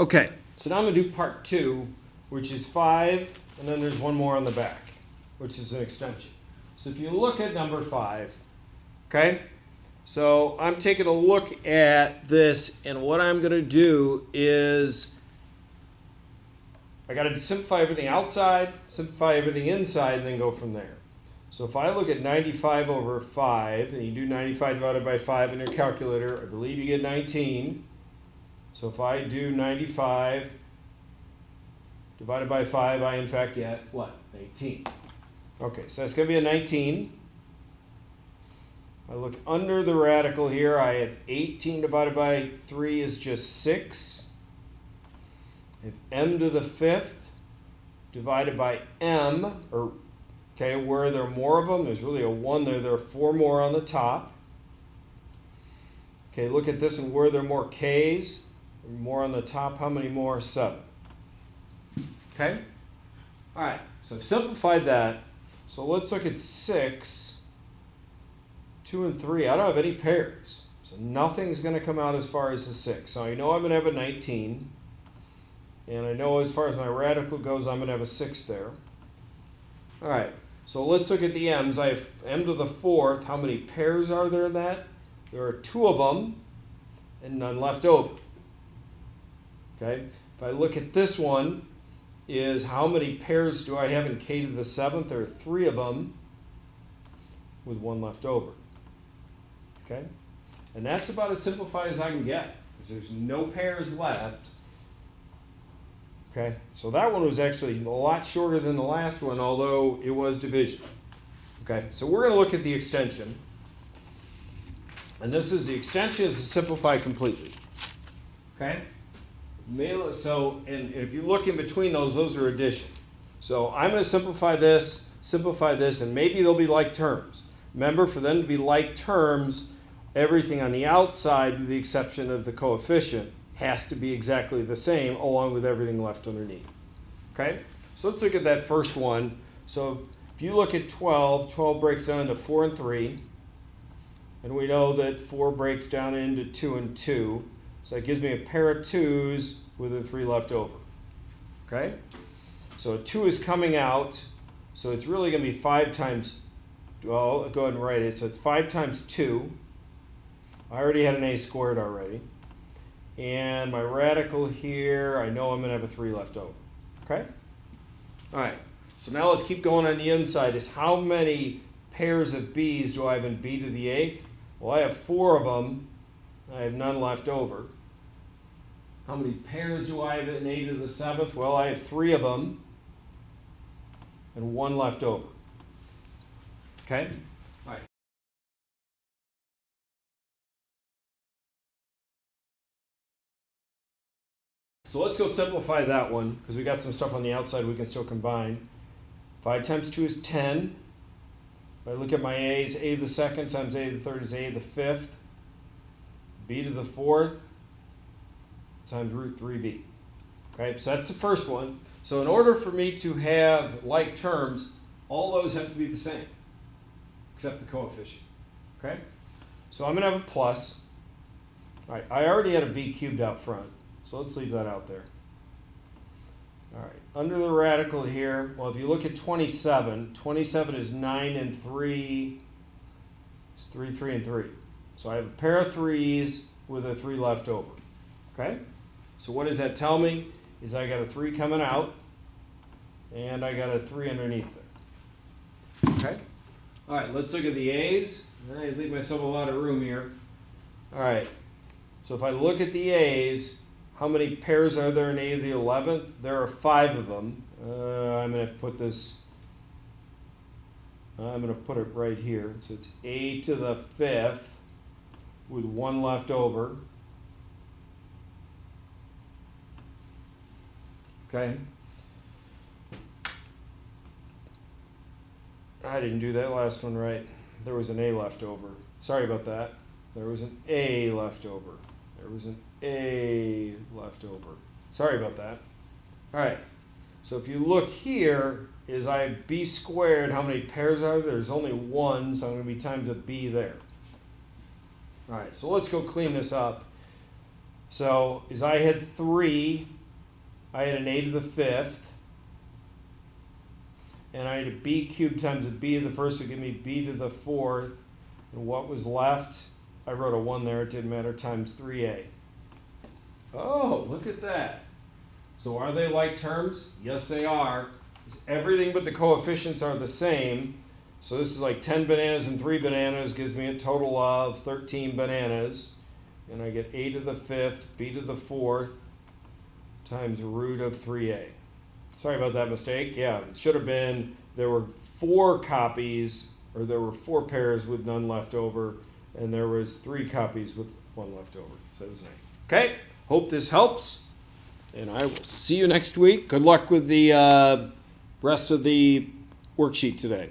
Okay, so now I'm going to do part 2, which is 5, and then there's one more on the back, which is an extension. So if you look at number 5, okay, so I'm taking a look at this, and what I'm going to do is I got to simplify everything outside, simplify everything inside, and then go from there. So if I look at 95 over 5, and you do 95 divided by 5 in your calculator, I believe you get 19. So if I do 95 divided by 5, I in fact get what? 19. Okay, so that's going to be a 19. I look under the radical here, I have 18 divided by 3 is just 6. If m to the 5th divided by m, or okay, where there are more of them, there's really a 1 there, there are 4 more on the top. Okay, look at this, and where there are more k's, more on the top, how many more? 7. Okay? All right, so I've simplified that. So let's look at 6, 2, and 3. I don't have any pairs, so nothing's going to come out as far as the 6. So I know I'm going to have a 19, and I know as far as my radical goes, I'm going to have a 6 there. All right, so let's look at the m's. I have m to the 4th. How many pairs are there in that? There are 2 of them, and none left over. Okay, if I look at this one, is how many pairs do I have in k to the 7th? There are 3 of them with 1 left over. Okay, and that's about as simplified as I can get, because there's no pairs left. Okay, so that one was actually a lot shorter than the last one, although it was division. Okay, so we're going to look at the extension. And this is the extension is to simplify completely. Okay? So, and if you look in between those are addition. So I'm going to simplify this, and maybe they'll be like terms. Remember, for them to be like terms, everything on the outside, with the exception of the coefficient, has to be exactly the same, along with everything left underneath. Okay? So let's look at that first one. So if you look at 12, 12 breaks down into 4 and 3. And we know that 4 breaks down into 2 and 2. So that gives me a pair of 2's with a 3 left over. Okay? So a 2 is coming out. So it's really going to be 5 times, well, go ahead and write it. So it's 5 times 2. I already had an a squared already. And my radical here, I know I'm going to have a 3 left over. Okay? All right. So now let's keep going on the inside. Is how many pairs of b's do I have in b to the 8th? Well, I have 4 of them. I have none left over. How many pairs do I have in a to the 7th? Well, I have 3 of them and 1 left over. Okay? All right. So let's go simplify that one, because we got some stuff on the outside we can still combine. 5 times 2 is 10. If I look at my a's, a to the 2nd times a to the 3rd is a to the 5th. B to the 4th times root 3b. Okay, so that's the first one. So in order for me to have like terms, all those have to be the same, except the coefficient. Okay, so I'm going to have a plus. All right, I already had a b cubed out front, so let's leave that out there. All right, under the radical here, well, if you look at 27, 27 is 9 and 3, it's 3, 3, and 3. So I have a pair of 3's with a 3 left over. Okay? So what does that tell me? Is I got a 3 coming out, and I got a 3 underneath there. Okay? All right, let's look at the a's. I leave myself a lot of room here. All right, so if I look at the a's, how many pairs are there in a to the 11th? There are 5 of them. I'm going to put this, I'm going to put it right here. So it's a to the 5th with 1 left over. Okay. I didn't do that last one right. There was an a left over. Sorry about that. There was an a left over. There was an a left over. Sorry about that. All right. So if you look here, is I have b squared. How many pairs are there? There's only 1, so I'm going to be times a b there. All right, so let's go clean this up. So as I had 3, I had an a to the 5th. And I had a b cubed times a b to the first would give me b to the 4th. And what was left, I wrote a 1 there, it didn't matter, times 3a. Oh, look at that. So are they like terms? Yes, they are. Everything but the coefficients are the same. So this is like 10 bananas and 3 bananas gives me a total of 13 bananas. And I get a to the 5th, b to the 4th, times root of 3a. Sorry about that mistake. Yeah, it should have been, there were 4 copies, or there were 4 pairs with none left over, and there was 3 copies with 1 left over. So it was 9. Okay, hope this helps, and I will see you next week. Good luck with the rest of the worksheet today.